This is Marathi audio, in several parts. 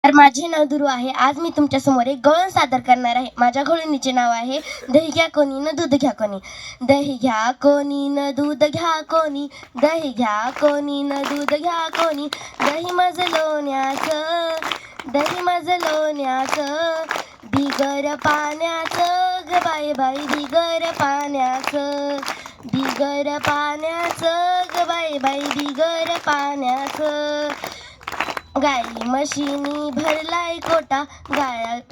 तर माझे नाव दुरू आहे. आज मी तुमच्या समोर एक गवळण सादर करणार आहे. माझ्या गवळणीचे नाव आहे दही घ्या कोणी न दूध घ्या कोणी. दही घ्या कोणी न दूध घ्या कोणी. दही घ्या कोणी न दूध घ्या कोणी. दही माझं लोण्याचं, दही माझं लोण्याचं, बिगर पाण्याचं ग बाई बाई, बिगर पाण्याचं, बिगर पाण्याचं ग बाई बाई, बिगर पाण्याचं. गाई म्हशीनी भरलाय कोटा,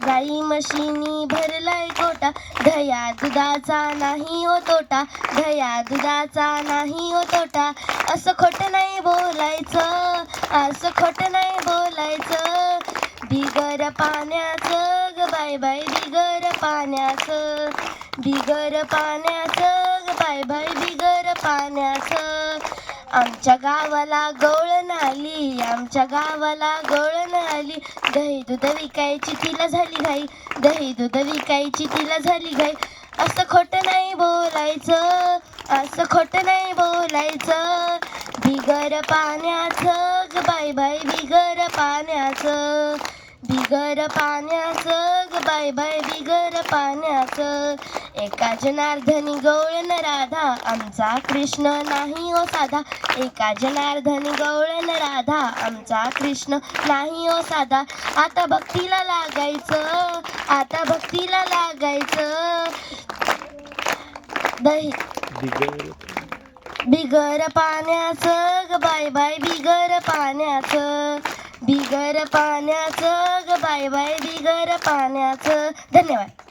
गाई म्हशीनी भरलाय कोटा. दह्या दुधाचा नाही हो तोटा, दह्या दुधाचा नाही हो तोटा. असं खोटं नाही बोलायचं, असं खोटं नाही बोलायचं. बिगर पाण्याचं ग बाय बाय, बिगर पाण्याचं, बिगर पाण्याचं ग बाय बाय, बिगर पाण्याचं. आमच्या गावाला गवळण आली, आमच्या गावाला गवळण आली. दही दूध विकायची तिला झाली घाई, दही दूध विकायची तिला झाली घाई. असं खोटं नाही बोलायचं, असं खोटं नाही बोलायचं. बिगर पाण्याचं ग बाय बाय, बिगर पाण्याचं, बिगर पाण्याचं ग बाय बाय, बिगर पाण्याचं. एका जनार्दनी गवळण राधा, आमचा कृष्ण नाही हो साधा. एका जनार्दनी गवळण राधा, आमचा कृष्ण नाही हो साधा. आता भक्तीला लागायचं, आता भक्तीला लागायचं. दही बिगर पाण्याचं ग बाय बाय, बिगर पाण्याचं, बिगर पाण्याचं ग बाय बाय, बिगर पाण्याचं. धन्यवाद.